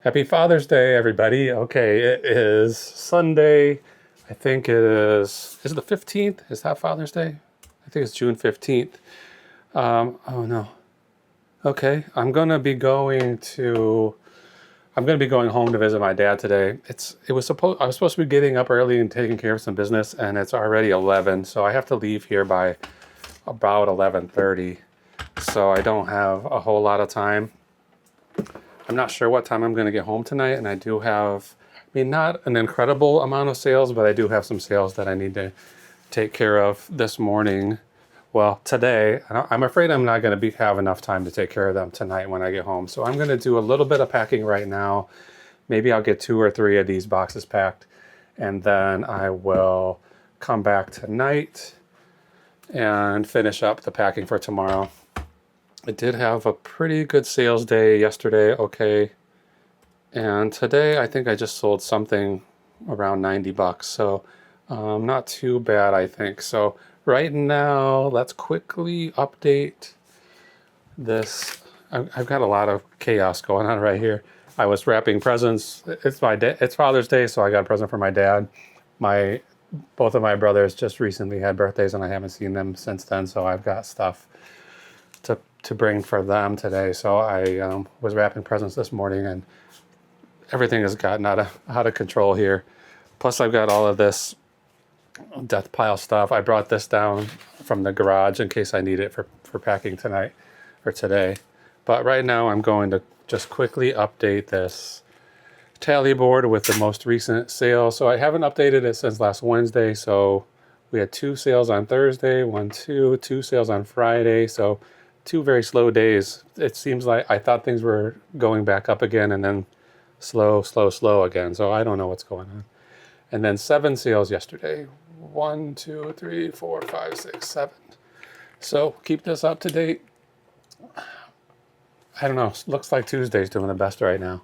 Happy Father's Day, everybody. Okay, it is Sunday. I think is it the 15th? Is that Father's Day? I think it's June 15th. Oh no. Okay, I'm going to be going home to visit my dad today. I was supposed to be getting up early and taking care of some business, and it's already 11, so I have to leave here by about 11:30. So I don't have a whole lot of time. I'm not sure what time I'm going to get home tonight, and I do have, not an incredible amount of sales, but I do have some sales that I need to take care of this morning. Well, today, I'm afraid I'm not going to have enough time to take care of them tonight when I get home. So I'm going to do a little bit of packing right now. Maybe I'll get 2 or 3 of these boxes packed, and then I will come back tonight and finish up the packing for tomorrow. I did have a pretty good sales day yesterday, okay. And today I think I just sold something around 90 bucks. So not too bad, I think. So right now, let's quickly update this. I've got a lot of chaos going on right here. I was wrapping presents. It's Father's Day, so I got a present for my dad. Both of my brothers just recently had birthdays, and I haven't seen them since then. So I've got stuff to bring for them today. So I was wrapping presents this morning, and everything has gotten out of control here. Plus I've got all of this death pile stuff. I brought this down from the garage in case I need it for packing tonight or today. But right now I'm going to just quickly update this tally board with the most recent sale. So I haven't updated it since last Wednesday. So we had 2 sales on Thursday, 2 sales on Friday. So 2 very slow days. It seems like I thought things were going back up again, and then slow again. So I don't know what's going on. And then 7 sales yesterday. 1, 2, 3, 4, 5, 6, 7. So keep this up to date. I don't know. Looks like Tuesday's doing the best right now.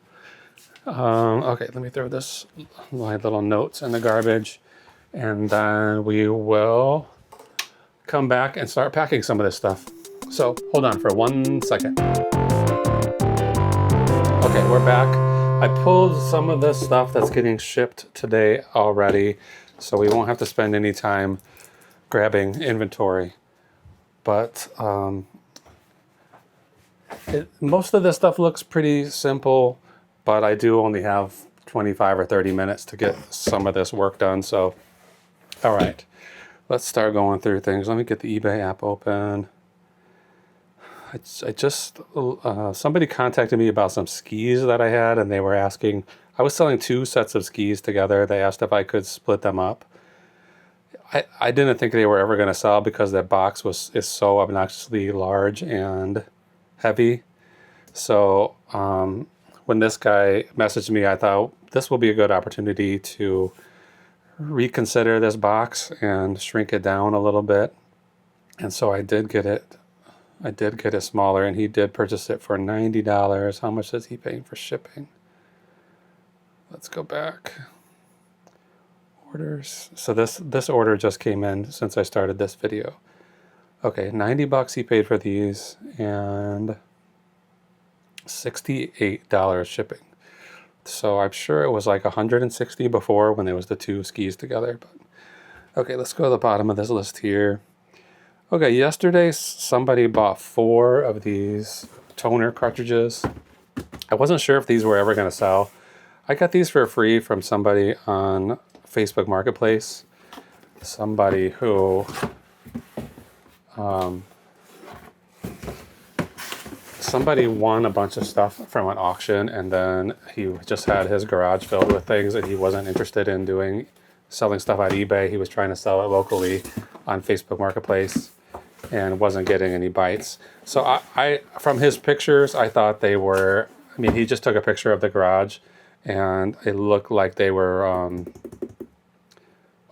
Okay, let me throw my little notes in the garbage, and then we will come back and start packing some of this stuff. So hold on for 1 second. Okay, we're back. I pulled some of this stuff that's getting shipped today already, so we won't have to spend any time grabbing inventory. But most of this stuff looks pretty simple, but I do only have 25 or 30 minutes to get some of this work done. So, all right, let's start going through things. Let me get the eBay app open. I just somebody contacted me about some skis that I had, and they were asking. I was selling 2 sets of skis together. They asked if I could split them up. I didn't think they were ever going to sell because that box is so obnoxiously large and heavy. So when this guy messaged me, I thought this will be a good opportunity to reconsider this box and shrink it down a little bit. And so I did get it smaller, and he did purchase it for $90. How much is he paying for shipping? Let's go back. Orders. So this order just came in since I started this video. Okay, 90 bucks he paid for these, and $68 shipping. So I'm sure it was like 160 before when there was the 2 skis together. But okay, let's go to the bottom of this list here. Okay, yesterday somebody bought 4 of these toner cartridges. I wasn't sure if these were ever going to sell. I got these for free from somebody on Facebook Marketplace. Somebody who somebody won a bunch of stuff from an auction, and then he just had his garage filled with things, and he wasn't interested in selling stuff on eBay. He was trying to sell it locally on Facebook Marketplace and wasn't getting any bites. So I from his pictures, I thought they were, he just took a picture of the garage, and it looked like they were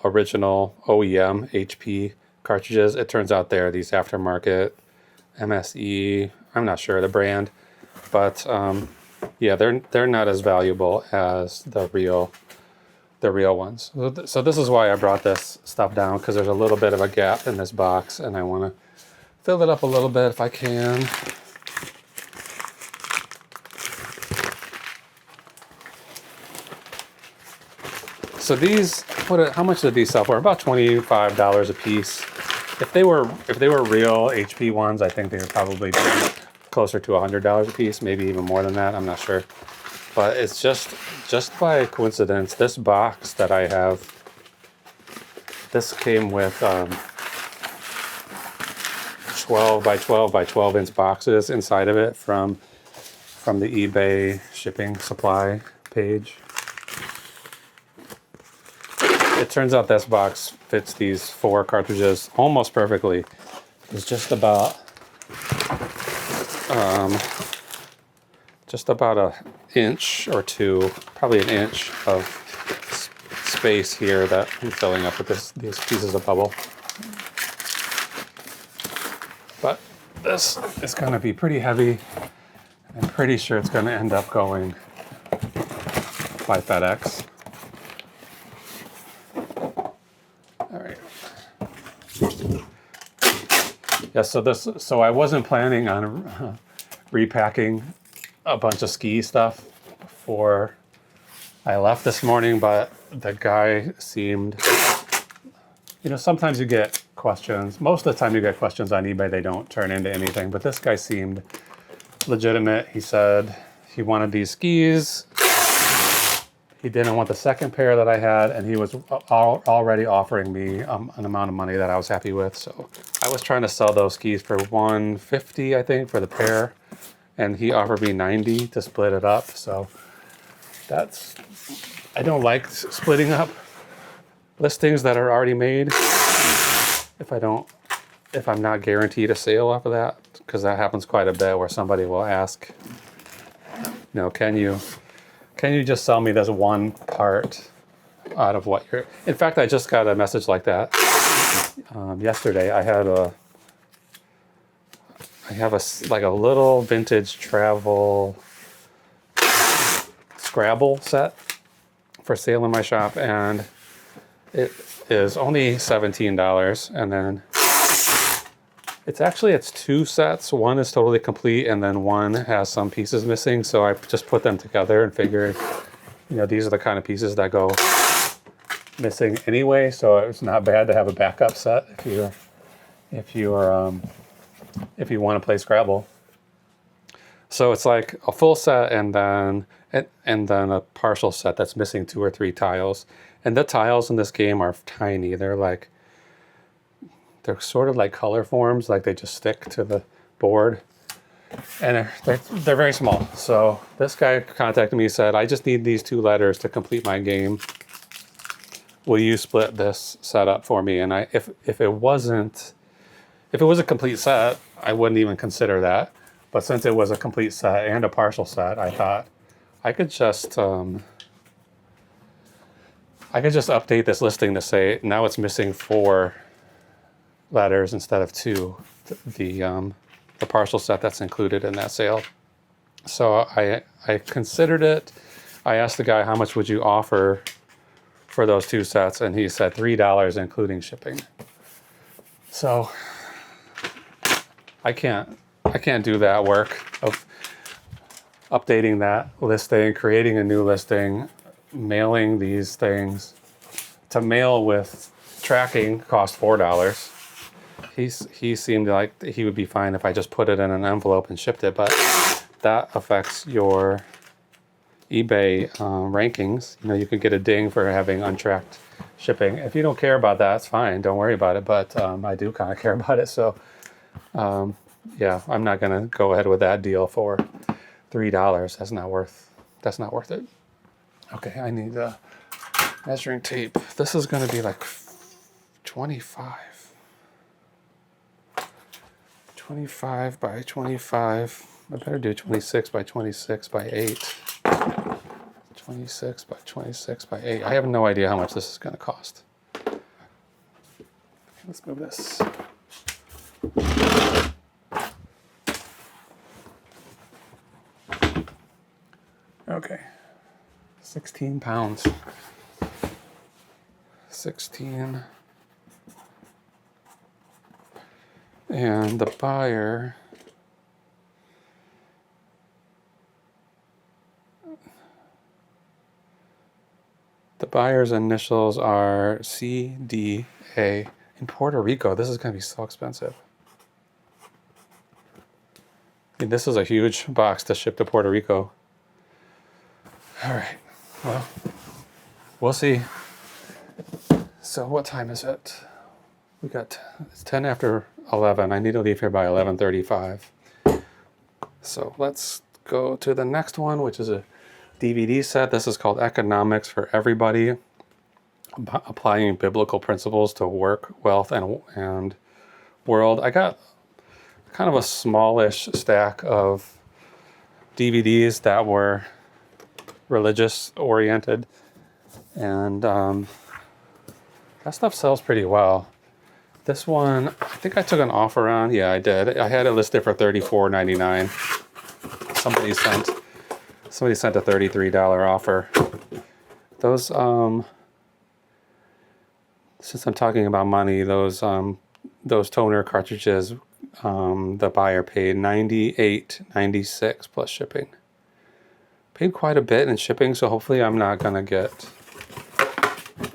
original OEM HP cartridges. It turns out they're these aftermarket MSE. I'm not sure the brand, but yeah, they're not as valuable as the real ones. So this is why I brought this stuff down, because there's a little bit of a gap in this box, and I want to fill it up a little bit if I can. So these, how much did these sell for? About $25 a piece. If they were real HP ones, I think they would probably be closer to $100 a piece, maybe even more than that. I'm not sure. But it's just by coincidence, this box that I have, this came with 12 by 12 by 12 inch boxes inside of it from the eBay shipping supply page. It turns out this box fits these 4 cartridges almost perfectly. It's just about an inch or two, probably an inch of space here that I'm filling up with these pieces of bubble. But this is going to be pretty heavy. I'm pretty sure it's going to end up going by FedEx. All right. Yeah, so I wasn't planning on repacking a bunch of ski stuff before I left this morning, but the guy seemed, sometimes you get questions. Most of the time you get questions on eBay, they don't turn into anything, but this guy seemed legitimate. He said he wanted these skis. He didn't want the second pair that I had, and he was already offering me an amount of money that I was happy with. So I was trying to sell those skis for $150, I think, for the pair, and he offered me $90 to split it up. So I don't like splitting up listings that are already made if I'm not guaranteed a sale off of that, because that happens quite a bit where somebody will ask, can you just sell me this one part out of what you're... In fact, I just got a message like that yesterday. I have a little vintage travel Scrabble set for sale in my shop, and it is only $17, and then it's 2 sets. One is totally complete, and then one has some pieces missing. So I just put them together and figured, these are the kind of pieces that go missing anyway. So it's not bad to have a backup set if you want to play Scrabble. So it's like a full set and then a partial set that's missing 2 or 3 tiles. And the tiles in this game are tiny. They're sort of like color forms, like they just stick to the board. And they're very small. So this guy contacted me and said, I just need these 2 letters to complete my game. Will you split this set up for me? And if it was a complete set, I wouldn't even consider that. But since it was a complete set and a partial set, I thought I could just update this listing to say now it's missing 4 letters instead of 2. The partial set that's included in that sale. So I considered it. I asked the guy, how much would you offer for those 2 sets? And he said $3 including shipping. So I can't do that work of updating that listing, creating a new listing, mailing these things. To mail with tracking cost $4. He seemed like he would be fine if I just put it in an envelope and shipped it, but that affects your eBay rankings. You can get a ding for having untracked shipping. If you don't care about that, it's fine. Don't worry about it. But I do kind of care about it. So yeah, I'm not gonna go ahead with that deal for $3. That's not worth it. Okay, I need a measuring tape. This is gonna be like 25 by 25. I better do 26 by 26 by 8. 26 by 26 by 8. I have no idea how much this is going to cost. Let's move this. Okay. 16 pounds. 16. And the buyer The buyer's initials are CDA. In Puerto Rico, this is going to be so expensive. I mean, this is a huge box to ship to Puerto Rico. All right, well, we'll see. So what time is it? It's 10 after 11. I need to leave here by 11:35. So let's go to the next one, which is a DVD set. This is called Economics for Everybody, applying biblical principles to work, wealth, and world. I got kind of a smallish stack of DVDs that were religious oriented, and that stuff sells pretty well. This one, I think I took an offer on. Yeah, I did. I had it listed for $34.99. Somebody sent a $33 offer. Those, since I'm talking about money, those toner cartridges, the buyer paid $98.96 plus shipping. Paid quite a bit in shipping, so hopefully I'm not gonna get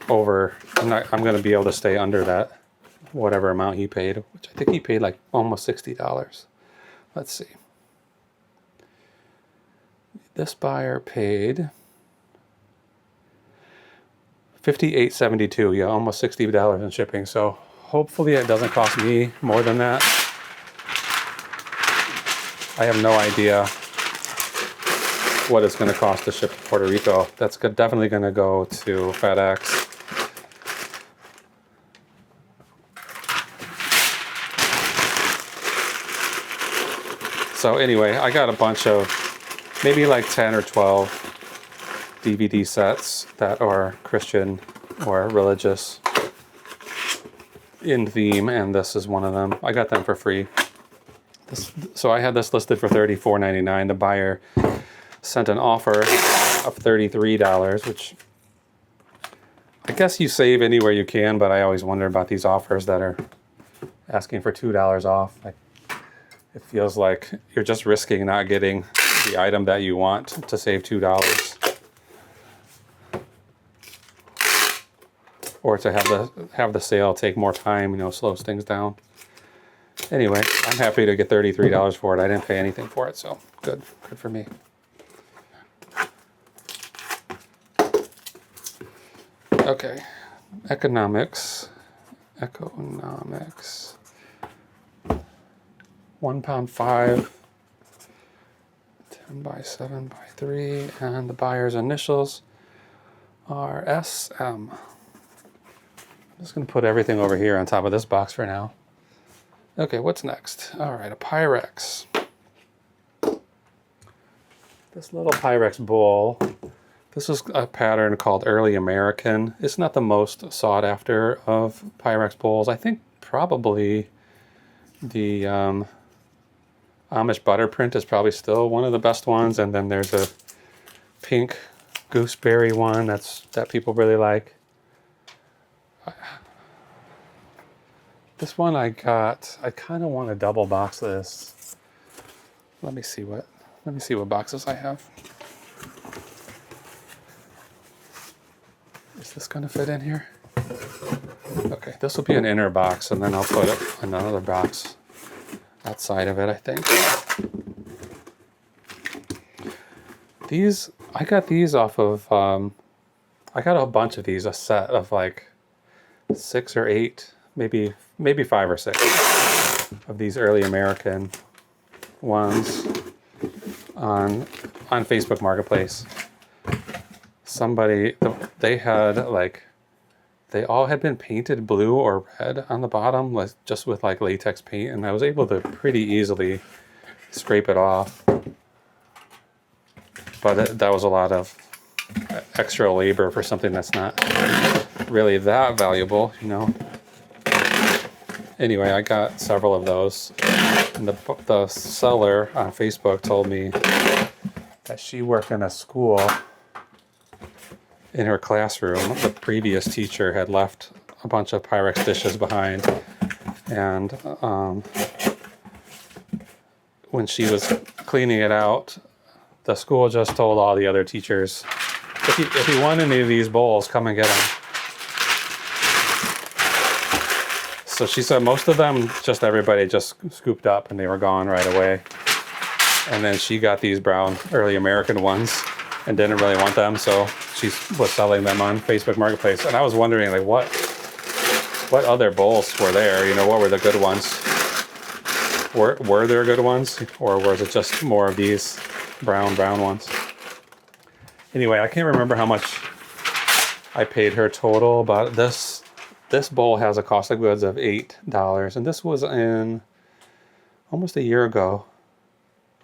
over. I'm gonna be able to stay under that whatever amount he paid, which I think he paid like almost $60. Let's see. This buyer paid $58.72. Yeah, almost $60 in shipping. So hopefully it doesn't cost me more than that. I have no idea what it's going to cost to ship to Puerto Rico. That's definitely going to go to FedEx. So anyway, I got a bunch of, maybe like 10 or 12 DVD sets that are Christian or religious in theme, and this is one of them. I got them for free. So I had this listed for $34.99. The buyer sent an offer of $33, which I guess you save anywhere you can, but I always wonder about these offers that are asking for $2 off. It feels like you're just risking not getting the item that you want to save $2. Or to have the sale take more time, slows things down. Anyway, I'm happy to get $33 for it. I didn't pay anything for it, so good for me. Okay, economics. 1 pound 5, 10 by 7 by 3, and the buyer's initials are SM. I'm just going to put everything over here on top of this box for now. Okay, what's next? All right, a Pyrex. This little Pyrex bowl. This is a pattern called Early American. It's not the most sought after of Pyrex bowls. I think probably the Amish butter print is probably still one of the best ones, and then there's a pink gooseberry one that people really like. This one I kind of want to double box this. Let me see what boxes I have. Is this going to fit in here? Okay, this will be an inner box, and then I'll put another box outside of it, I think. I got these off of, I got a bunch of these, a set of like 6 or 8, maybe 5 or 6 of these Early American ones on Facebook Marketplace. They all had been painted blue or red on the bottom, just with like latex paint, and I was able to pretty easily scrape it off. But that was a lot of extra labor for something that's not really that valuable, Anyway, I got several of those. And the seller on Facebook told me that she worked in a school. In her classroom, the previous teacher had left a bunch of Pyrex dishes behind, and when she was cleaning it out, the school just told all the other teachers If you want any of these bowls, come and get them. So she said most of them, just everybody just scooped up and they were gone right away. And then she got these brown early American ones and didn't really want them, so she was selling them on Facebook Marketplace. And I was wondering, like, what other bowls were there? You know, what were the good ones? Were there good ones, or was it just more of these brown ones? Anyway, I can't remember how much I paid her total, but this bowl has a cost of goods of $8, and this was in almost a year ago.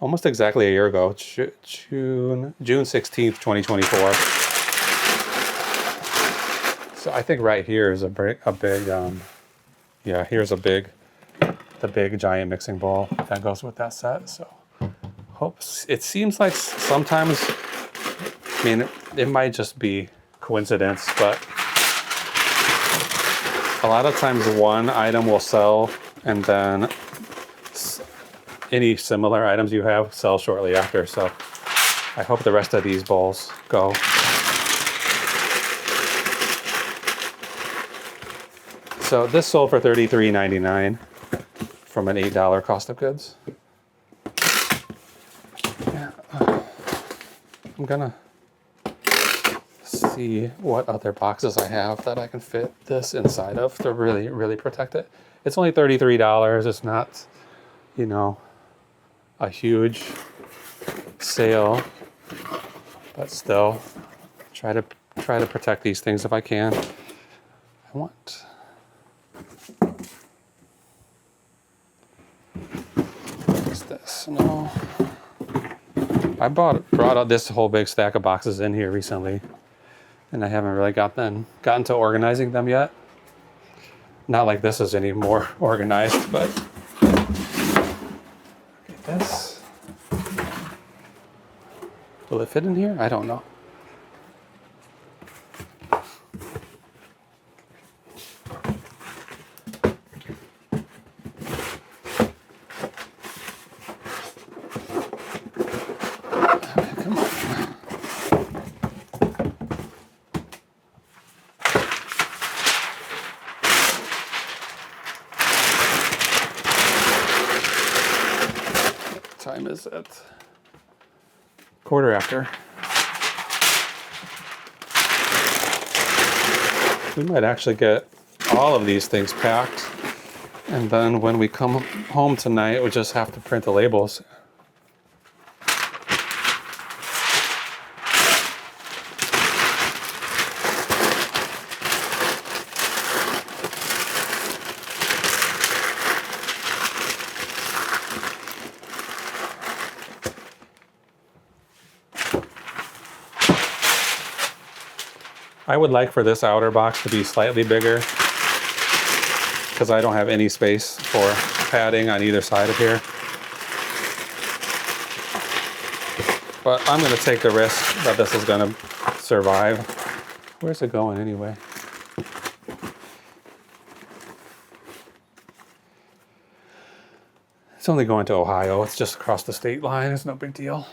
Almost exactly a year ago, June 16th, 2024. So I think right here is yeah, here's the big giant mixing bowl that goes with that set. So it seems like sometimes, I mean, it might just be coincidence, but a lot of times one item will sell and then any similar items you have sell shortly after. So I hope the rest of these bowls go. So this sold for $33.99 from an $8 cost of goods. Yeah, I'm gonna see what other boxes I have that I can fit this inside of to really protect it. It's only $33. It's not, you know, a huge sale, but still try to protect these things if I can. I want what's this? No, I brought out this whole big stack of boxes in here recently, and I haven't really gotten to organizing them yet. Not like this is any more organized, but this, will it fit in here? I don't know. Come on. Time is it? Quarter after. We might actually get all of these things packed, and then when we come home tonight, we just have to print the labels. I would like for this outer box to be slightly bigger because I don't have any space for padding on either side of here. But I'm going to take the risk that this is going to survive. Where's it going anyway? It's only going to Ohio. It's just across the state line. It's no big deal.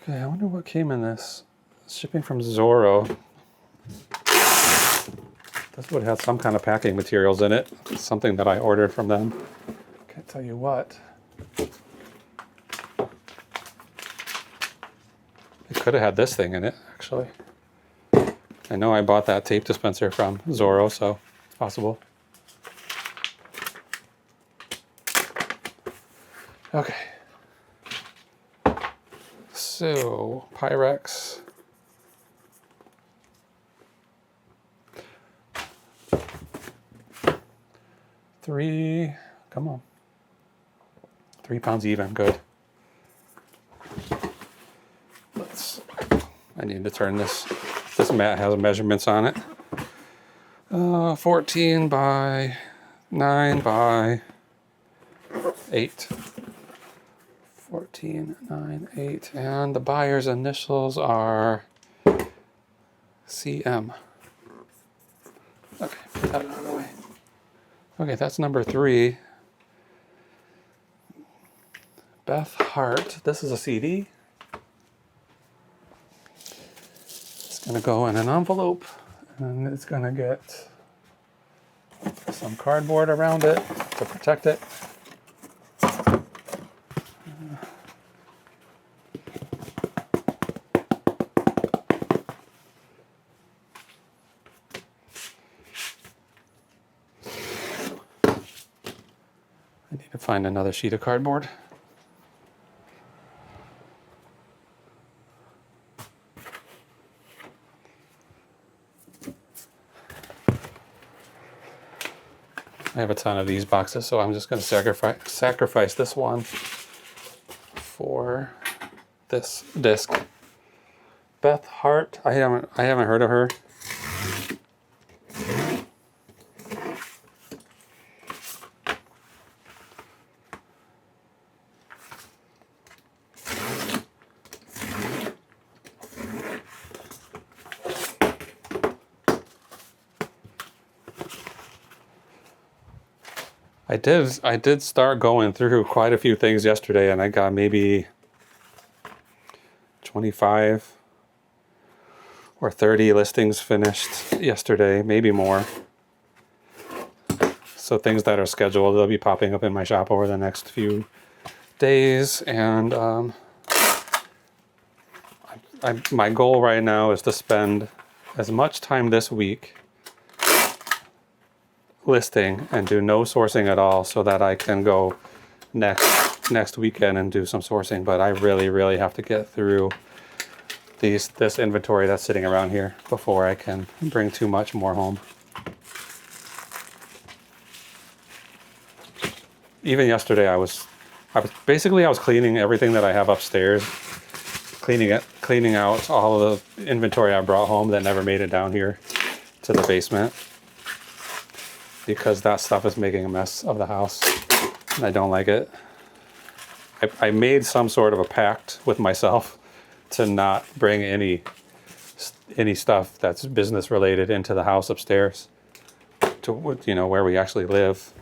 Okay, I wonder what came in this. Shipping from Zorro. This would have some kind of packing materials in it. Something that I ordered from them. Can't tell you what. It could have had this thing in it, actually. I know I bought that tape dispenser from Zorro, so it's possible. Okay. So, Pyrex. Come on. 3 pounds even, good. I need to turn this. This mat has measurements on it. 14 by 9 by 8. 1498, and the buyer's initials are CM. Okay, put that out of the way. Okay, that's number 3. Beth Hart. This is a CD. It's gonna go in an envelope, and it's gonna get some cardboard around it to protect it. I need to find another sheet of cardboard. I have a ton of these boxes, so I'm just going to sacrifice this one for this disc. Beth Hart. I haven't heard of her. I did start going through quite a few things yesterday, and I got maybe 25 or 30 listings finished yesterday, maybe more. So things that are scheduled, they'll be popping up in my shop over the next few days. And my goal right now is to spend as much time this week listing and do no sourcing at all, so that I can go next weekend and do some sourcing. But I really have to get through this inventory that's sitting around here before I can bring too much more home. Even yesterday I was cleaning everything that I have upstairs, cleaning out all of the inventory I brought home that never made it down here to the basement, because that stuff is making a mess of the house and I don't like it. I made some sort of a pact with myself to not bring any stuff that's business related into the house upstairs to where we actually live.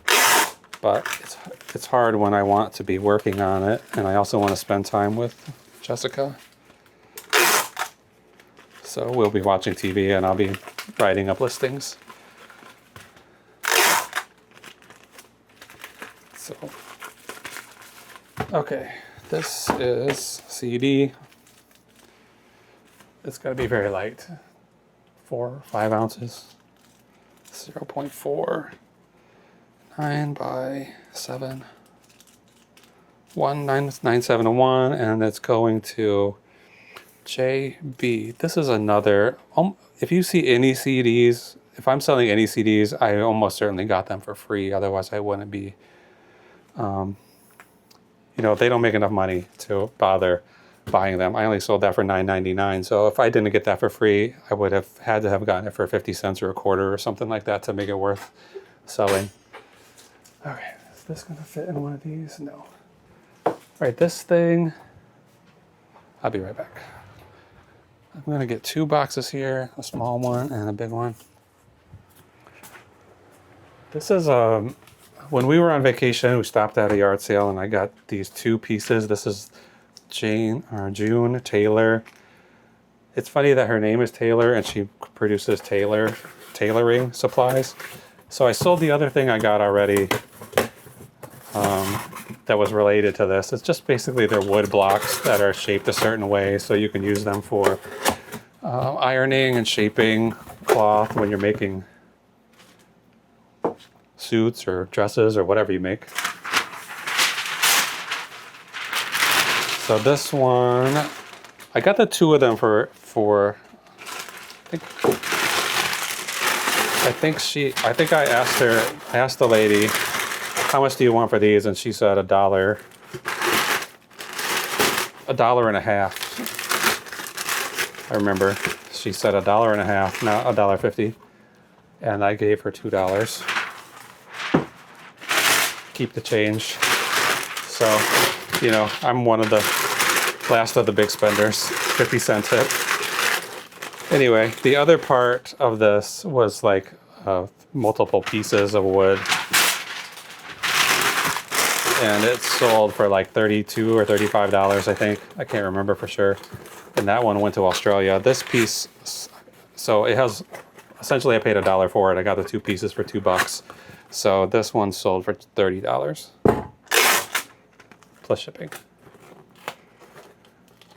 But it's hard when I want to be working on it, and I also want to spend time with Jessica. So we'll be watching TV and I'll be writing up listings. So, okay, this is CD. It's got to be very light, 4 or 5 ounces, 0.4, 9 by 7, 19701, and it's going to JB. This is another, if you see any CDs, if I'm selling any CDs, I almost certainly got them for free. Otherwise I wouldn't be, they don't make enough money to bother buying them. I only sold that for $9.99. So if I didn't get that for free, I would have had to have gotten it for 50 cents or a quarter or something like that to make it worth selling. Okay, is this gonna fit in one of these? No. All right, this thing, I'll be right back. I'm gonna get 2 boxes here, a small one and a big one. This is, when we were on vacation, we stopped at a yard sale and I got these 2 pieces. This is June Taylor. It's funny that her name is Taylor and she produces tailoring supplies. So I sold the other thing I got already that was related to this. It's just basically they're wood blocks that are shaped a certain way, so you can use them for ironing and shaping cloth when you're making suits or dresses or whatever you make. So this one, I got the 2 of them for I asked the lady, how much do you want for these? And she said $1.50. I remember she said $1.50, not $1.50. And I gave her $2. Keep the change. So You know, I'm one of the last of the big spenders. 50 cent tip. Anyway, the other part of this was like multiple pieces of wood. And it sold for like $32 or $35, I think. I can't remember for sure. And that one went to Australia. This piece, so it has, essentially I paid $1 for it. I got the 2 pieces for $2. So this one sold for $30 plus shipping.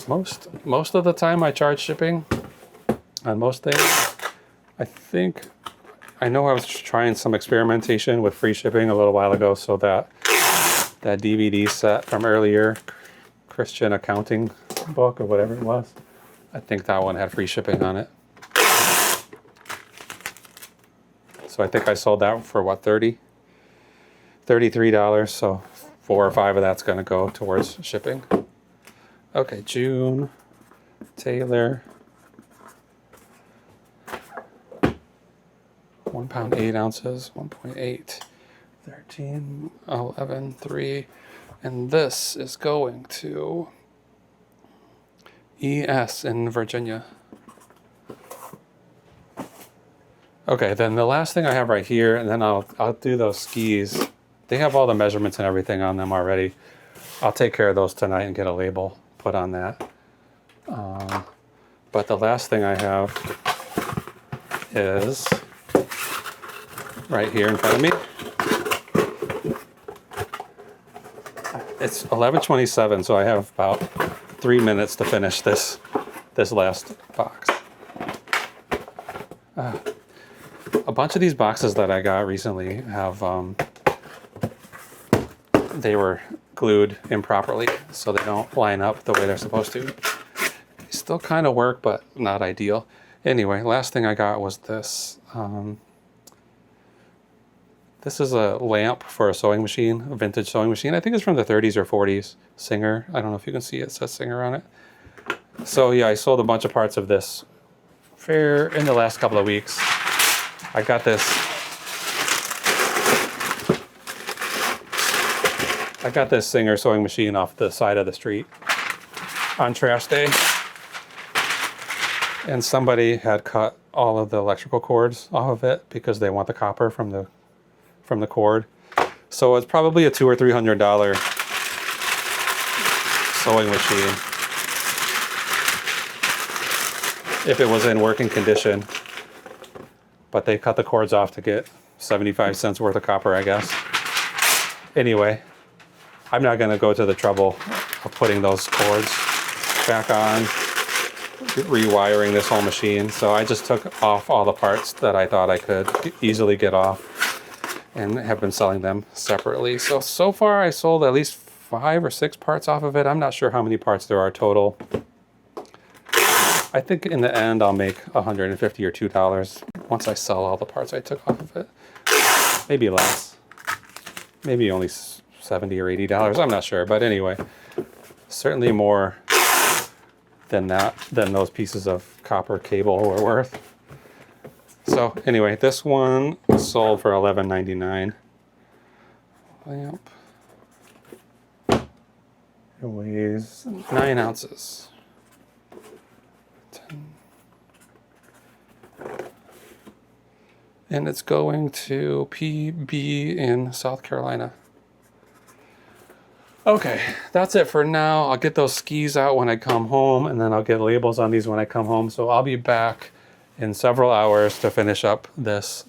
Most of the time I charge shipping on most things. I know I was trying some experimentation with free shipping a little while ago, so that DVD set from earlier, Christian accounting book or whatever it was, I think that one had free shipping on it. So I think I sold that for what, $33, so 4 or 5 of that's going to go towards shipping. Okay, June, Taylor, 1 pound 8 ounces, 1.8, 13, 11, 3, and this is going to ES in Virginia. Okay, then the last thing I have right here, and then I'll do those skis. They have all the measurements and everything on them already. I'll take care of those tonight and get a label put on that. But the last thing I have is right here in front of me. It's 11:27, so I have about 3 minutes to finish this last box. A bunch of these boxes that I got recently have they were glued improperly, so they don't line up the way they're supposed to. They still kind of work, but not ideal. Anyway, last thing I got was this. This is a lamp for a sewing machine, a vintage sewing machine. I think it's from the 30s or 40s. Singer. I don't know if you can see it. It says Singer on it. So yeah, I sold a bunch of parts of this fair in the last couple of weeks. I got this Singer sewing machine off the side of the street on trash day. And somebody had cut all of the electrical cords off of it because they want the copper from the cord. So it's probably a $200 or $300 sewing machine if it was in working condition. But they cut the cords off to get 75 cents worth of copper, I guess. Anyway, I'm not going to go to the trouble of putting those cords back on, rewiring this whole machine. So I just took off all the parts that I thought I could easily get off and have been selling them separately. So far I sold at least 5 or 6 parts off of it. I'm not sure how many parts there are total. I think in the end I'll make $150 or $2 once I sell all the parts I took off of it. Maybe less. Maybe only $70 or $80. I'm not sure. But anyway, certainly more than those pieces of copper cable were worth. So anyway, this one sold for $11.99. Lamp. It weighs 9 ounces. 10. And it's going to PB in South Carolina. Okay, that's it for now. I'll get those skis out when I come home, and then I'll get labels on these when I come home. So I'll be back in several hours to finish up this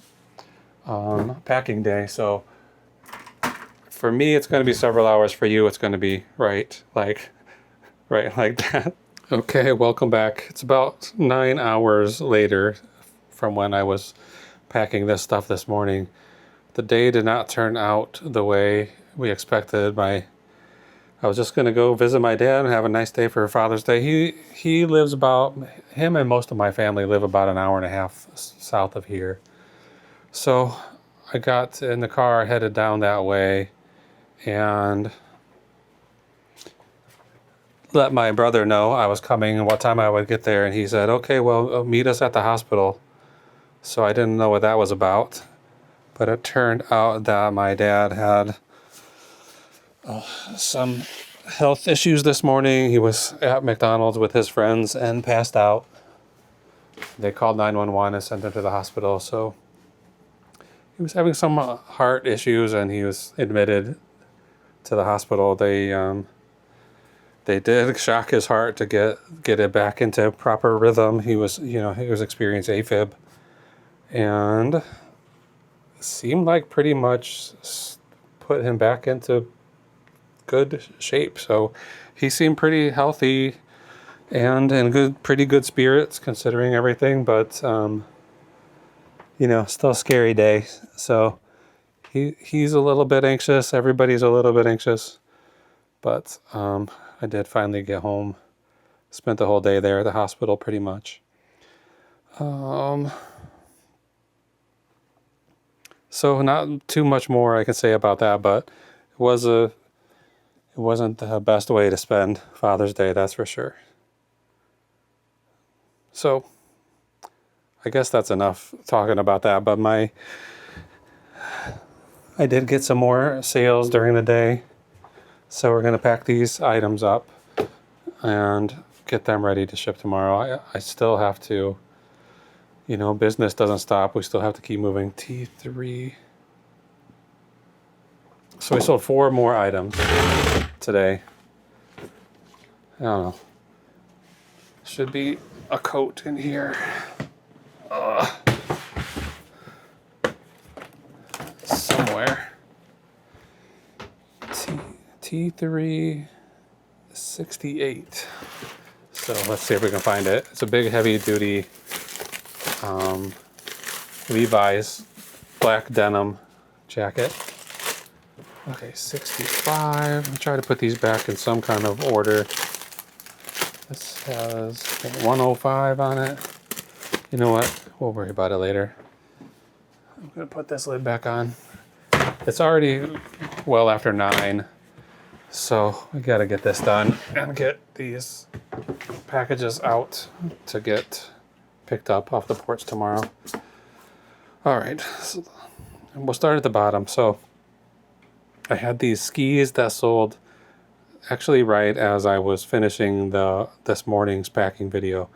packing day. So for me, it's going to be several hours. For you, it's going to be right like that. Okay, welcome back. It's about 9 hours later from when I was packing this stuff this morning. The day did not turn out the way we expected. I was just going to go visit my dad and have a nice day for Father's Day. He lives him and most of my family live about an hour and a half south of here. So I got in the car, headed down that way, and let my brother know I was coming and what time I would get there. And he said, okay, well, meet us at the hospital. So I didn't know what that was about. But it turned out that my dad had health issues this morning. He was at McDonald's with his friends and passed out. They called 911 and sent him to the hospital. So he was having some heart issues, and he was admitted to the hospital. They did shock his heart to get it back into proper rhythm. He was experiencing AFib, and seemed like pretty much put him back into good shape. So he seemed pretty healthy and in pretty good spirits considering everything, but still a scary day. So he's a little bit anxious. Everybody's a little bit anxious, but I did finally get home. Spent the whole day there at the hospital pretty much. So not too much more I can say about that, but it wasn't the best way to spend Father's Day, that's for sure. So I guess that's enough talking about that, but I did get some more sales during the day. So we're going to pack these items up and get them ready to ship tomorrow. I still have to, business doesn't stop. We still have to keep moving. T3. So we sold 4 more items today. I don't know. Should be a coat in here. Somewhere. T3 68. So let's see if we can find it. It's a big heavy duty Levi's black denim jacket. Okay, 65. I'll try to put these back in some kind of order. This has 105 on it. You know what? We'll worry about it later. I'm going to put this lid back on. It's already well after 9. So we got to get this done and get these packages out to get picked up off the porch tomorrow. All right. So we'll start at the bottom. So I had these skis that sold actually right as I was finishing this morning's packing video.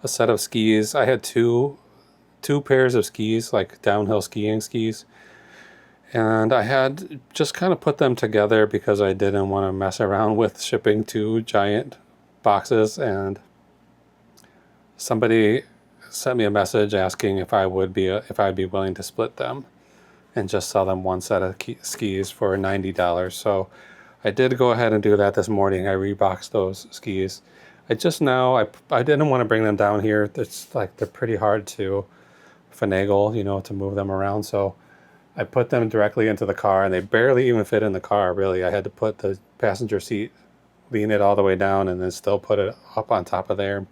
A set of skis. I had two pairs of skis, like downhill skiing skis. And I had just kind of put them together because I didn't want to mess around with shipping 2 giant boxes. And somebody sent me a message asking if I'd be willing to split them and just sell them one set of skis for $90. So I did go ahead and do that this morning. I reboxed those skis. I didn't want to bring them down here. It's like they're pretty hard to finagle, to move them around. So I put them directly into the car, and they barely even fit in the car, really. I had to put the passenger seat, lean it all the way down, and then still put it up on top of there.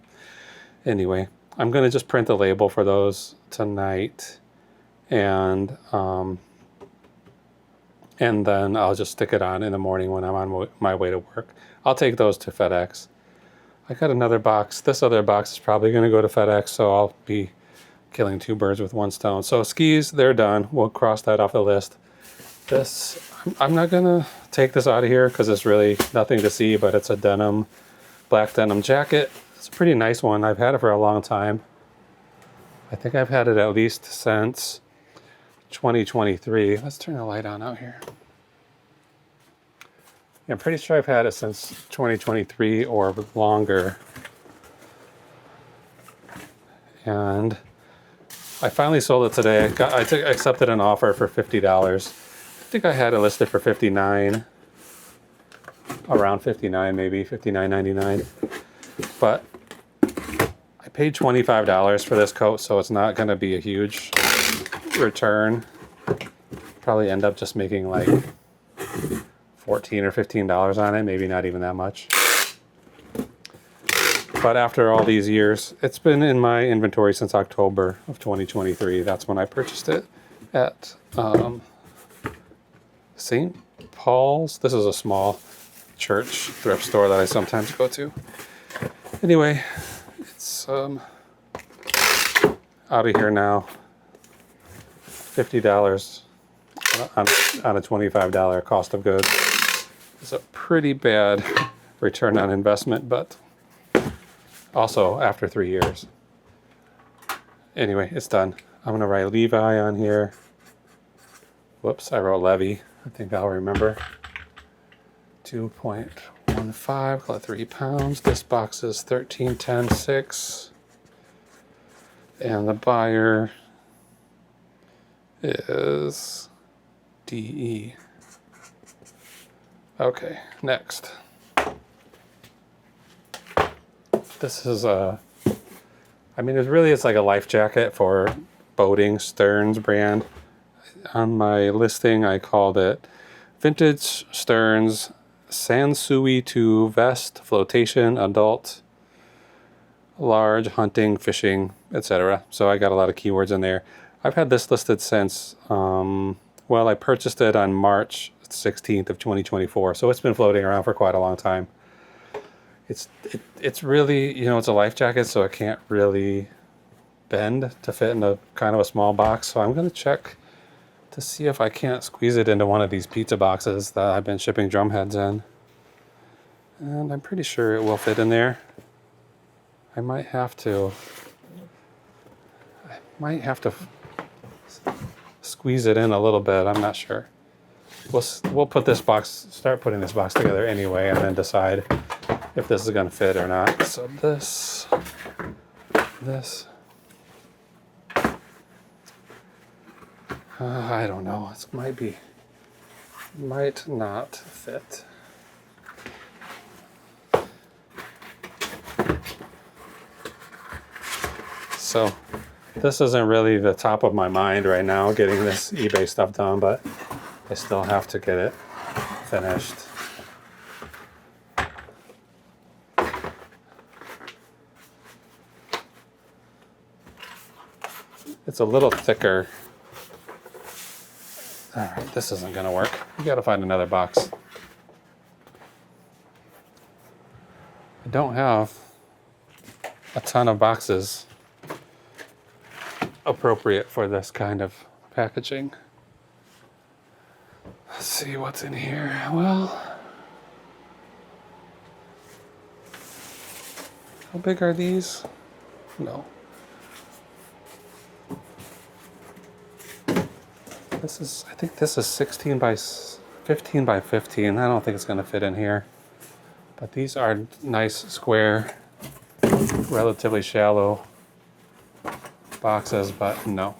Anyway, I'm going to just print the label for those tonight, and then I'll just stick it on in the morning when I'm on my way to work. I'll take those to FedEx. I got another box. This other box is probably going to go to FedEx, so I'll be killing 2 birds with 1 stone. So skis, they're done. We'll cross that off the list. This, I'm not going to take this out of here because it's really nothing to see, but it's a black denim jacket. It's a pretty nice one. I've had it for a long time. I think I've had it at least since 2023. Let's turn the light on out here. Yeah, I'm pretty sure I've had it since 2023 or longer. And I finally sold it today. I accepted an offer for $50. I think I had it listed for $59, around $59 maybe, $59.99. But I paid $25 for this coat, so it's not going to be a huge return. Probably end up just making like $14 or $15 on it, maybe not even that much. But after all these years, it's been in my inventory since October of 2023. That's when I purchased it at St. Paul's. This is a small church thrift store that I sometimes go to. Anyway, it's out of here now. $50 on a $25 cost of goods. is a pretty bad return on investment, but also after 3 years. Anyway, it's done. I'm gonna write Levi on here. Whoops, I wrote Levy. I think I'll remember. 2.15, call it 3 pounds. This box is 13.10.6. And the buyer is DE. Okay, next. This is it's like a life jacket for boating, Stearns brand. On my listing, I called it Vintage Stearns Sansui 2 Vest Flotation Adult Large Hunting, Fishing, etc. So I got a lot of keywords in there. I've had this listed since, I purchased it on March 16th of 2024. So it's been floating around for quite a long time. It's really, it's a life jacket, so it can't really bend to fit in a kind of a small box. So I'm going to check to see if I can't squeeze it into one of these pizza boxes that I've been shipping drumheads in. And I'm pretty sure it will fit in there. I might have to squeeze it in a little bit. I'm not sure. We'll put this box, start putting this box together anyway, and then decide if this is going to fit or not. So this, I don't know. It might not fit. So this isn't really the top of my mind right now, getting this eBay stuff done, but I still have to get it finished. It's a little thicker. All right, this isn't gonna work. We gotta find another box. I don't have a ton of boxes appropriate for this kind of packaging. Let's see what's in here. Well, how big are these? No. I think this is 16 by 15 by 15. I don't think it's gonna fit in here. But these are nice, square, relatively shallow boxes, but no.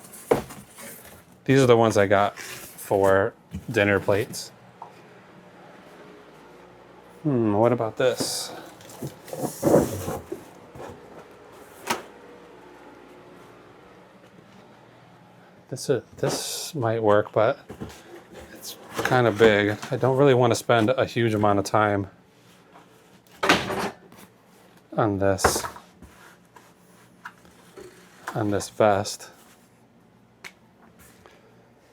These are the ones I got for dinner plates. What about this? This might work, but it's kind of big. I don't really want to spend a huge amount of time on this vest,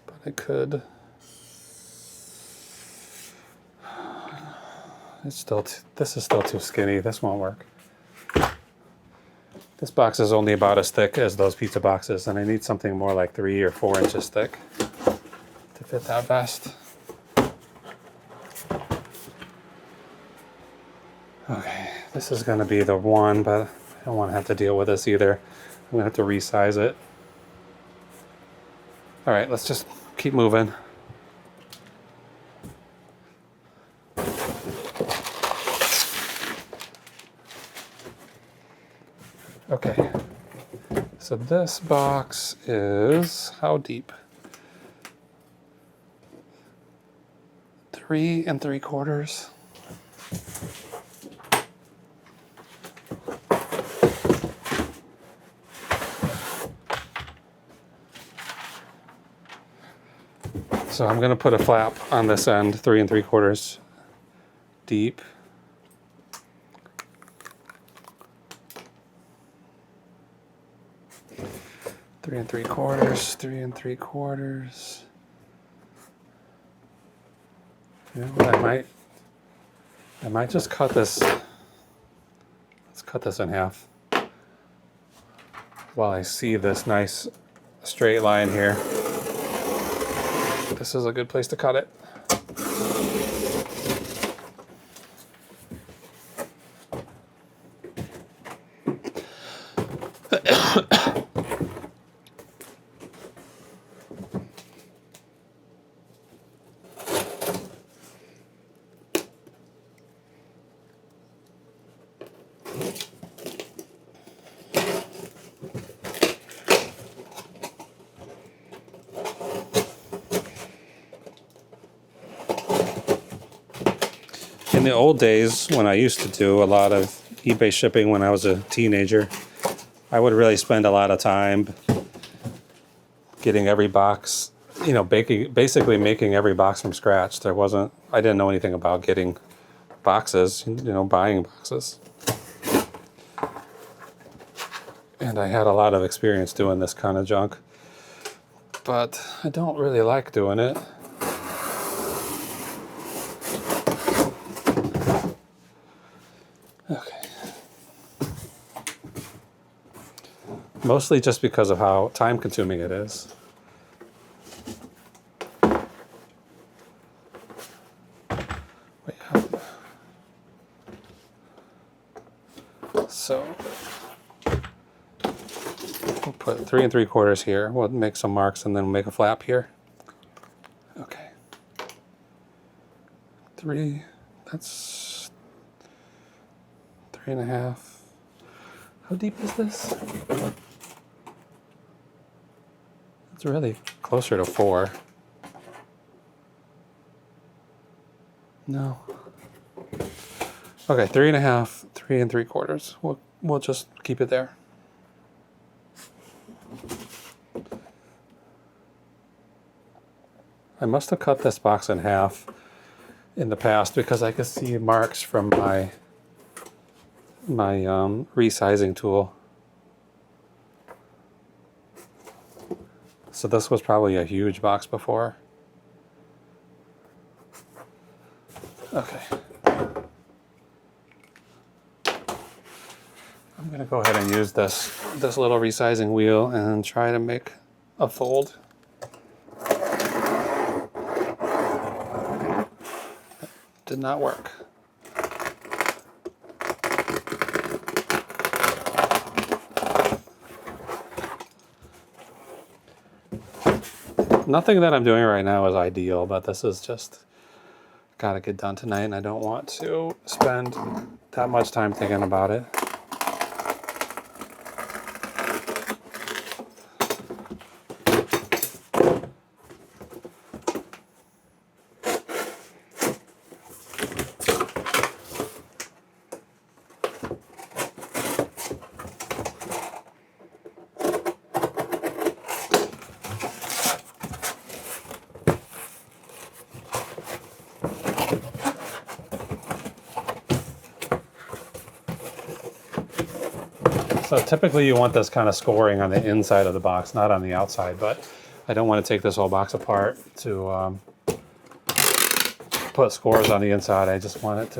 but I could. This is still too skinny. This won't work. This box is only about as thick as those pizza boxes, and I need something more like 3 or 4 inches thick to fit that vest. Okay, this is going to be the one, but I don't want to have to deal with this either. I'm going to have to resize it. All right, let's just keep moving. Okay, so this box is how deep? 3 3/4. So I'm going to put a flap on this end, 3 3/4 deep. Three and three quarters. You know what, I might just cut this. Let's cut this in half while I see this nice straight line here. This is a good place to cut it. In the old days, when I used to do a lot of eBay shipping when I was a teenager, I would really spend a lot of time getting every box, you know, basically making every box from scratch. I didn't know anything about getting boxes, you know, buying boxes. And I had a lot of experience doing this kind of junk, but I don't really like doing it. Okay. Mostly just because of how time consuming it is. So we'll put 3 3/4 here. We'll make some marks and then we'll make a flap here. Okay. 3, that's 3.5. How deep is this? It's really closer to 4. No. Okay, 3.5, 3 3/4. We'll just keep it there. I must have cut this box in half in the past because I could see marks from my resizing tool. So this was probably a huge box before. Okay. I'm gonna go ahead and use this little resizing wheel and try to make a fold. Did not work. Nothing that I'm doing right now is ideal, but this is just gotta get done tonight, and I don't want to spend that much time thinking about it. So typically you want this kind of scoring on the inside of the box, not on the outside, but I don't want to take this whole box apart to put scores on the inside. I just want it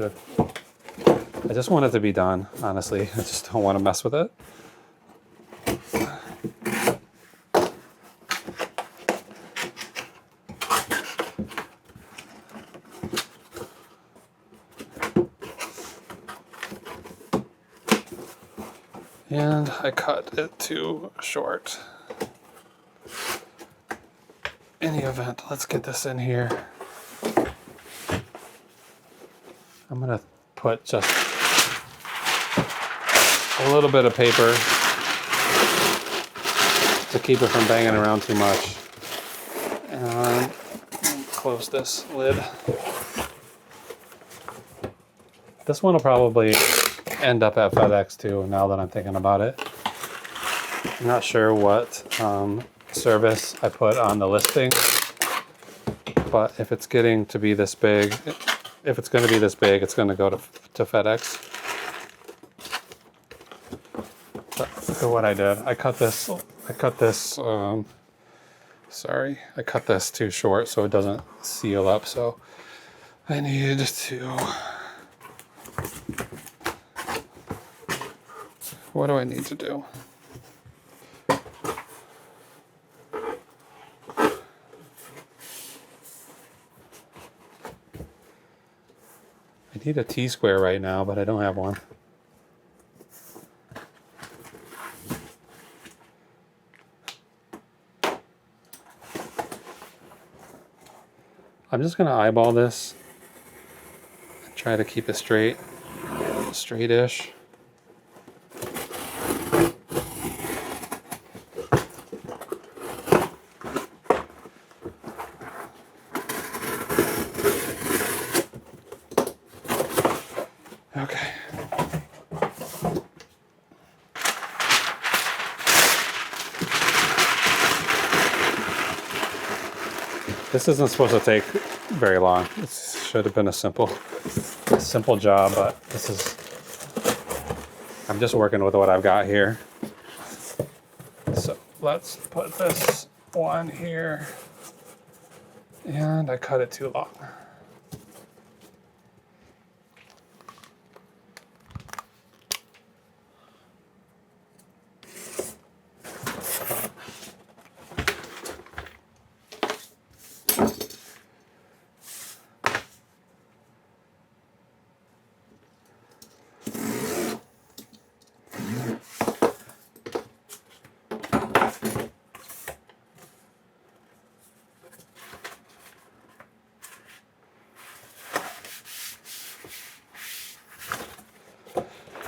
to be done, honestly. I just don't want to mess with it. And I cut it too short. In the event, let's get this in here. I'm gonna put just a little bit of paper to keep it from banging around too much. And close this lid. This one will probably end up at FedEx too, now that I'm thinking about it. I'm not sure what service I put on the listing, but if it's getting to be this big, if it's going to be this big, it's going to go to FedEx. But look at what I did. I cut this too short so it doesn't seal up, so I need to, what do I need to do? I need a T-square right now, but I don't have one. I'm just gonna eyeball this and try to keep it straight-ish. Okay. This isn't supposed to take very long. This should have been a simple job, but this is, I'm just working with what I've got here. So let's put this one here, and I cut it too long.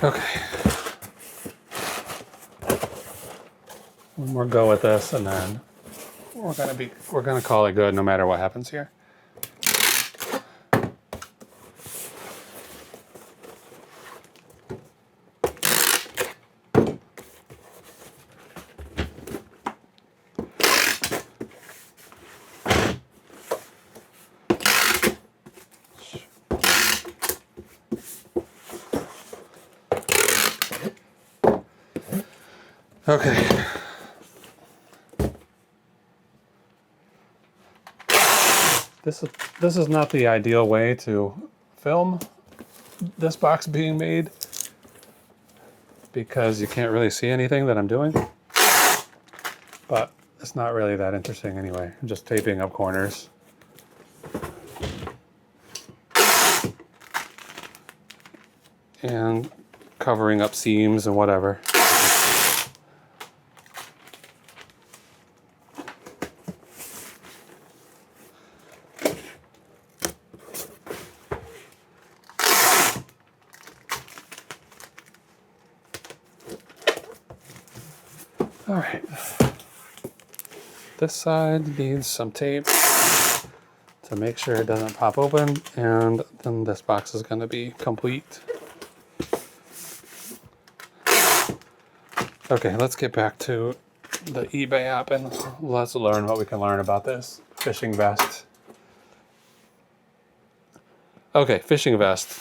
Okay. One more go with this, and then we're gonna call it good no matter what happens here. Okay. This is not the ideal way to film this box being made because you can't really see anything that I'm doing. But it's not really that interesting anyway. I'm just taping up corners. And covering up seams and whatever. All right, this side needs some tape to make sure it doesn't pop open, and then this box is going to be complete. Okay, let's get back to the eBay app and let's learn what we can learn about this fishing vest. Okay, fishing vest.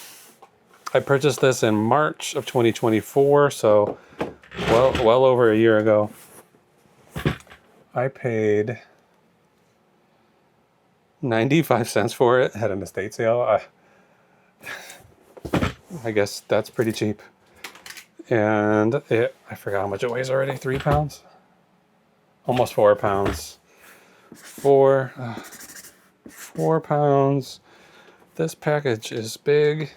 I purchased this in March of 2024, so well over a year ago. I paid 95 cents for it at an estate sale. I guess that's pretty cheap. And I forgot how much it weighs already. 3 pounds? Almost 4 pounds. 4 pounds. This package is big.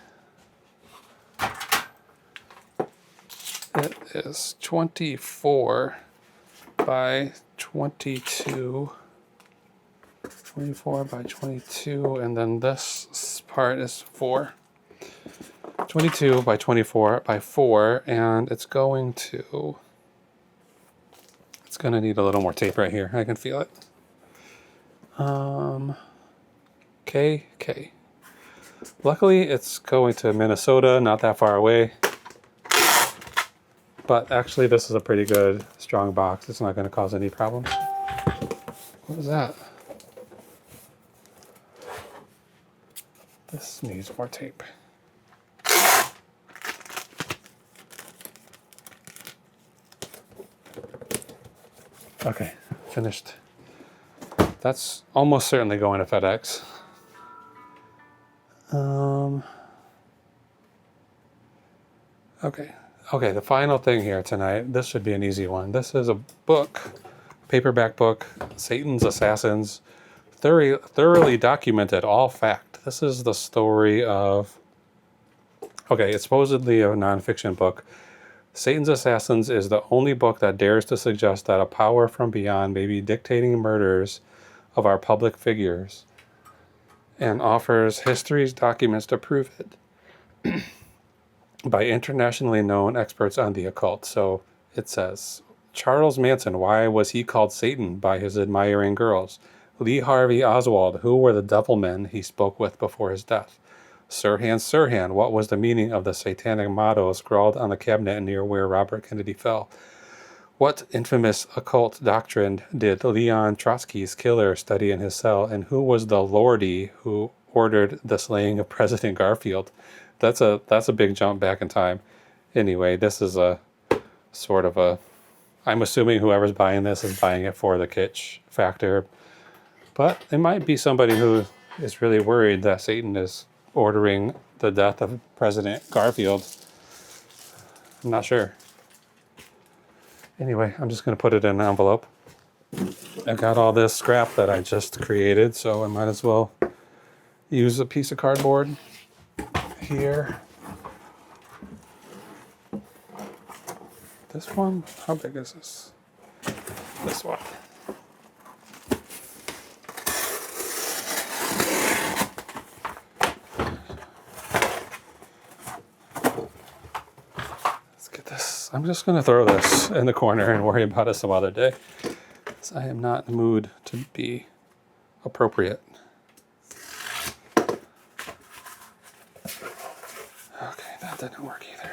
It is 24 by 22. 24 by 22, and then this part is 4. 22 by 24 by 4, and it's going to need a little more tape right here. I can feel it. K. Luckily, it's going to Minnesota, not that far away. But actually, this is a pretty good, strong box. It's not going to cause any problems. What is that? This needs more tape. Okay, finished. That's almost certainly going to FedEx. Okay, the final thing here tonight, this should be an easy one. This is a book, paperback book, Satan's Assassins, thoroughly documented, all fact. This is the story of, it's supposedly a nonfiction book. Satan's Assassins is the only book that dares to suggest that a power from beyond may be dictating murders of our public figures. and offers history's documents to prove it by internationally known experts on the occult. So it says, Charles Manson, why was he called Satan by his admiring girls? Lee Harvey Oswald, who were the devil men he spoke with before his death? Sirhan, what was the meaning of the satanic motto scrawled on the cabinet near where Robert Kennedy fell? What infamous occult doctrine did Leon Trotsky's killer study in his cell, and who was the lordy who ordered the slaying of President Garfield? That's a big jump back in time. Anyway, this is a sort of a, I'm assuming whoever's buying this is buying it for the kitsch factor, but it might be somebody who is really worried that Satan is ordering the death of President Garfield. I'm not sure. Anyway, I'm just going to put it in an envelope. I got all this scrap that I just created, so I might as well use a piece of cardboard here. This one? How big is this? This one. Let's get this. I'm just going to throw this in the corner and worry about it some other day, because I am not in the mood to be appropriate. Okay, that didn't work either.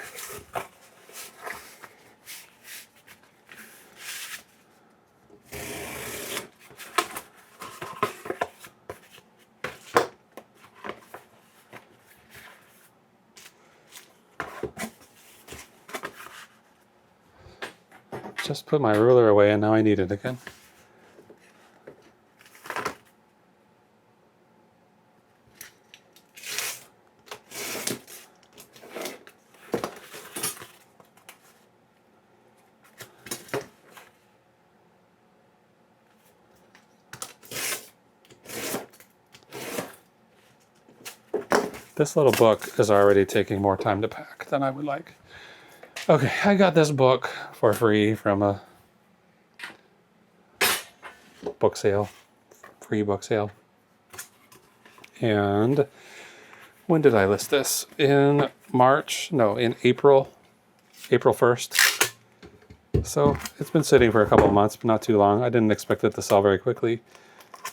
Just put my ruler away and now I need it again. This little book is already taking more time to pack than I would like. Okay, I got this book for free from a book sale, free book sale. And when did I list this? In March? No, in April 1st. So it's been sitting for a couple of months, but not too long. I didn't expect it to sell very quickly.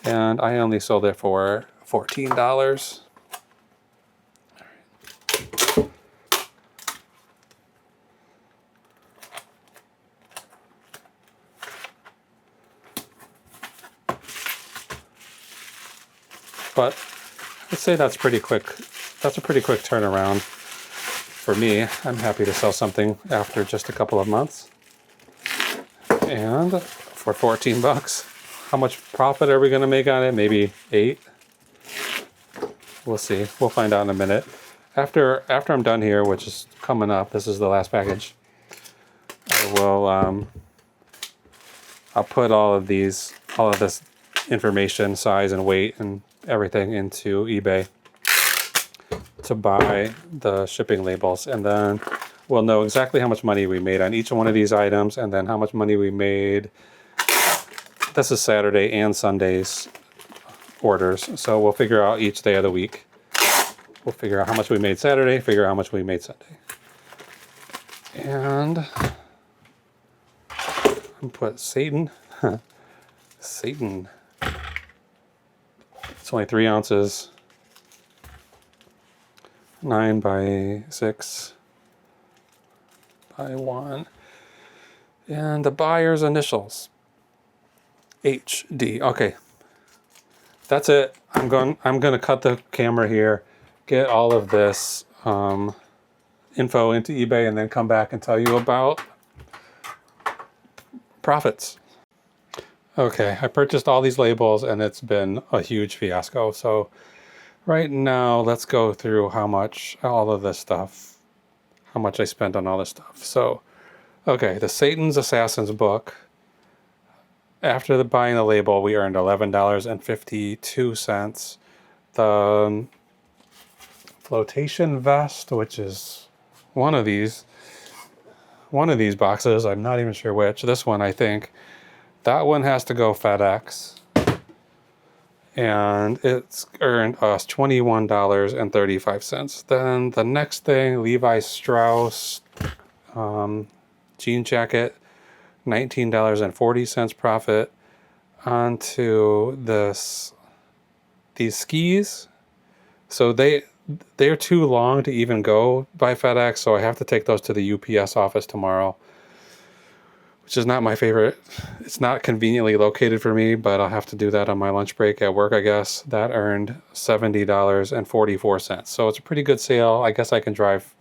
And I only sold it for $14. But I'd say that's pretty quick. That's a pretty quick turnaround for me. I'm happy to sell something after just a couple of months. And for 14 bucks, how much profit are we going to make on it? Maybe 8. We'll see. We'll find out in a minute. After I'm done here, which is coming up, this is the last package. I will I'll put all of this information, size and weight and everything into eBay to buy the shipping labels, and then we'll know exactly how much money we made on each one of these items, and then how much money we made. This is Saturday and Sunday's orders, so we'll figure out each day of the week. We'll figure out how much we made Saturday, figure out how much we made Sunday. And I'll put Satan. Satan. It's only 3 ounces. 9 by 6 by 1. And the buyer's initials. HD. Okay. That's it. I'm going to cut the camera here, get all of this info into eBay, and then come back and tell you about profits. Okay, I purchased all these labels and it's been a huge fiasco. So right now, let's go through how much all of this stuff, how much I spent on all this stuff. So, okay, the Satan's Assassins book. After buying the label, we earned $11.52. The flotation vest, which is one of these boxes, I'm not even sure which. This one, I think. That one has to go FedEx. and it's earned us $21.35. Then the next thing, Levi Strauss jean jacket, $19.40 profit. Onto these skis. So they're too long to even go by FedEx, so I have to take those to the UPS office tomorrow, which is not my favorite. It's not conveniently located for me, but I'll have to do that on my lunch break at work, I guess. That earned $70.44. So it's a pretty good sale. I guess I can drive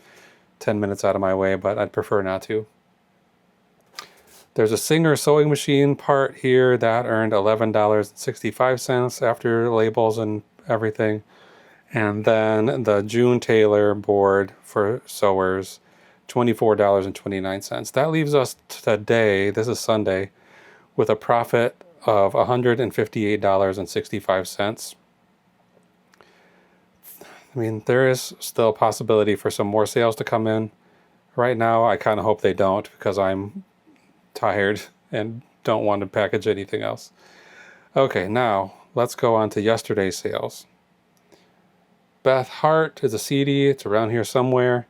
10 minutes out of my way, but I'd prefer not to. There's a Singer sewing machine part here that earned $11.65 after labels and everything. And then the June Taylor board for sewers, $24.29. That leaves us today, this is Sunday, with a profit of $158.65. I mean, there is still a possibility for some more sales to come in. Right now, I kind of hope they don't, because I'm tired and don't want to package anything else. Okay, now let's go on to yesterday's sales. Beth Hart is a CD. It's around here somewhere.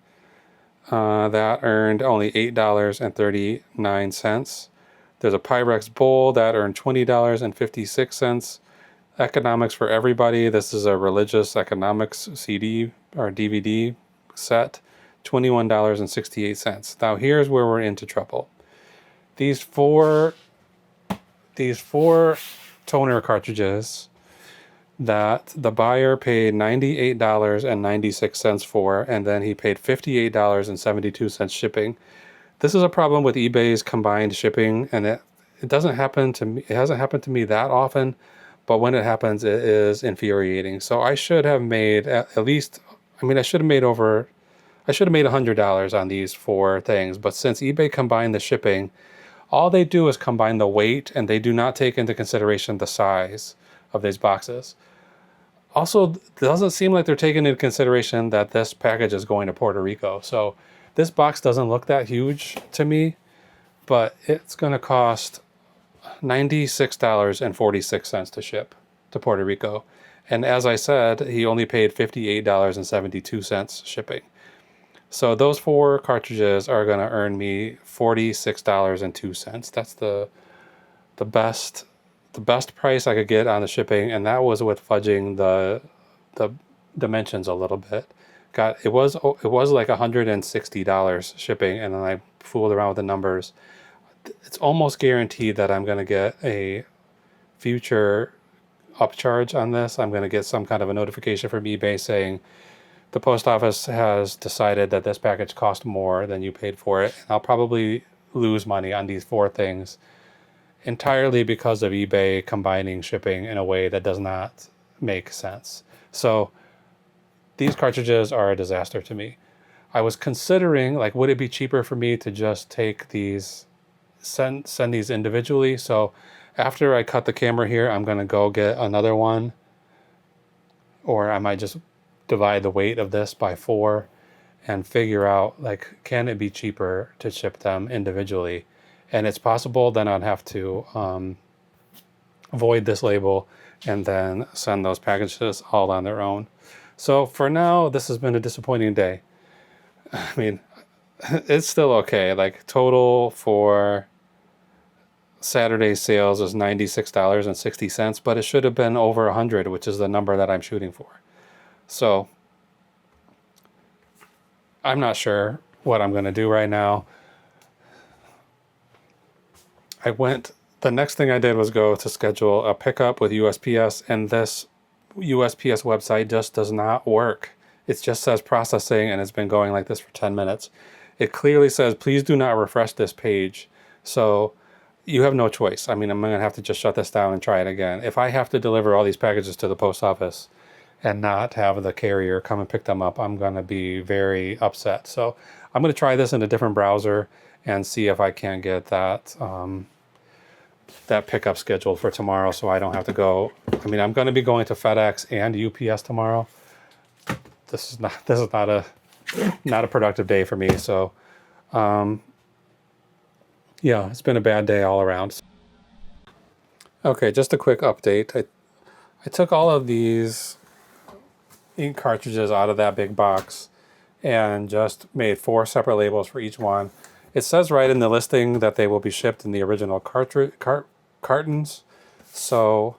That earned only $8.39. There's a Pyrex bowl that earned $20.56. Economics for Everybody. This is a religious economics CD or DVD set. $21.68. Now here's where we're into trouble. These four toner cartridges that the buyer paid $98.96 for, and then he paid $58.72 shipping. This is a problem with eBay's combined shipping, and it doesn't happen to me. It hasn't happened to me that often, but when it happens, it is infuriating. So I should have made at least, I mean, I should have made $100 on these four things, but since eBay combined the shipping, all they do is combine the weight, and they do not take into consideration the size of these boxes. Also, it doesn't seem like they're taking into consideration that this package is going to Puerto Rico. So this box doesn't look that huge to me, but it's going to cost $96.46 to ship to Puerto Rico. And as I said, he only paid $58.72 shipping. So those four cartridges are going to earn me $46.02. That's the best price I could get on the shipping, and that was with fudging the dimensions a little bit. It was like $160 shipping, and then I fooled around with the numbers. It's almost guaranteed that I'm going to get a future upcharge on this. I'm going to get some kind of a notification from eBay saying the post office has decided that this package cost more than you paid for it. And I'll probably lose money on these four things entirely because of eBay combining shipping in a way that does not make sense. So these cartridges are a disaster to me. I was considering, like, would it be cheaper for me to just take these, send these individually? So after I cut the camera here, I'm going to go get another one, or I might just divide the weight of this by 4 and figure out, like, can it be cheaper to ship them individually? And it's possible. Then I'd have to void this label and then send those packages all on their own. So for now, this has been a disappointing day. I mean, it's still okay. Like, total for Saturday's sales is $96.60, but it should have been over 100, which is the number that I'm shooting for. So I'm not sure what I'm going to do right now. The next thing I did was go to schedule a pickup with USPS, and this USPS website just does not work. It just says processing, and it's been going like this for 10 minutes. It clearly says, please do not refresh this page. So you have no choice. I mean, I'm going to have to just shut this down and try it again. If I have to deliver all these packages to the post office and not have the carrier come and pick them up, I'm going to be very upset. So I'm going to try this in a different browser and see if I can get that that pickup scheduled for tomorrow, so I don't have to go. I mean, I'm going to be going to FedEx and UPS tomorrow. This is not a productive day for me. So yeah, it's been a bad day all around. Okay, just a quick update. I took all of these ink cartridges out of that big box and just made 4 separate labels for each one. It says right in the listing that they will be shipped in the original cartons, so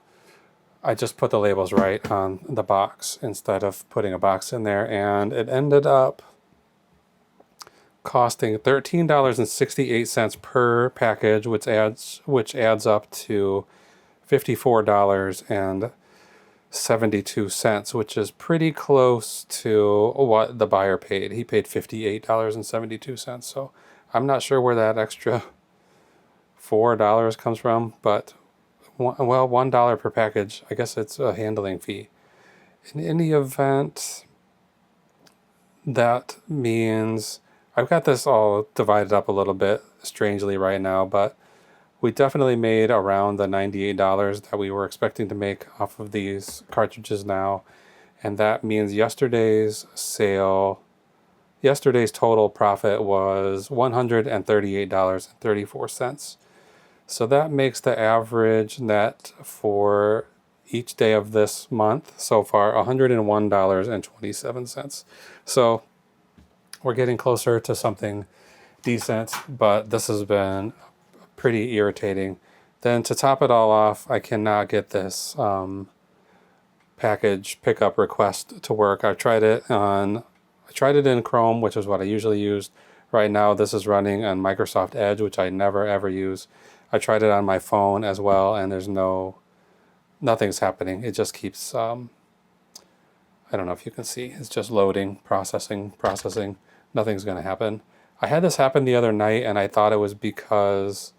I just put the labels right on the box instead of putting a box in there, and it ended up costing $13.68 per package, which adds up to $54.72, which is pretty close to what the buyer paid. He paid $58.72, so I'm not sure where that extra $4 comes from, but well, $1 per package. I guess it's a handling fee. In any event, that means I've got this all divided up a little bit strangely right now, but we definitely made around the $98 that we were expecting to make off of these cartridges now. And that means yesterday's total profit was $138.34. So that makes the average net for each day of this month so far $101.27. So we're getting closer to something decent, but this has been pretty irritating. Then to top it all off, I cannot get this package pickup request to work. I tried it in Chrome, which is what I usually use. Right now this is running on Microsoft Edge, which I never ever use. I tried it on my phone as well, and there's nothing's happening. It just keeps I don't know if you can see, it's just loading, processing. Nothing's going to happen. I had this happen the other night, and I thought it was because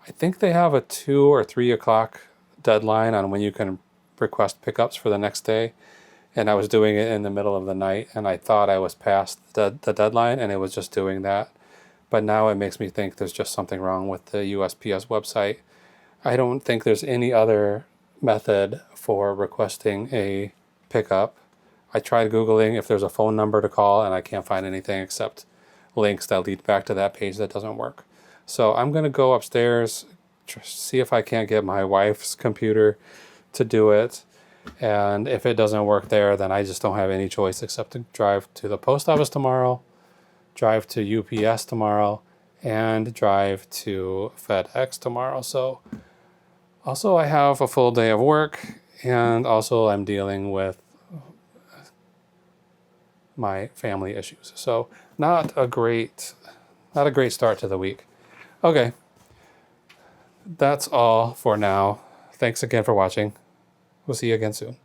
I think they have a 2 or 3 o'clock deadline on when you can request pickups for the next day. And I was doing it in the middle of the night, and I thought I was past the deadline, and it was just doing that. But now it makes me think there's just something wrong with the USPS website. I don't think there's any other method for requesting a pickup. I tried Googling if there's a phone number to call, and I can't find anything except links that lead back to that page. That doesn't work. So I'm going to go upstairs, see if I can't get my wife's computer to do it. And if it doesn't work there, then I just don't have any choice except to drive to the post office tomorrow, drive to UPS tomorrow, and drive to FedEx tomorrow. So also I have a full day of work, and also I'm dealing with my family issues. So not a great start to the week. Okay, that's all for now. Thanks again for watching. We'll see you again soon.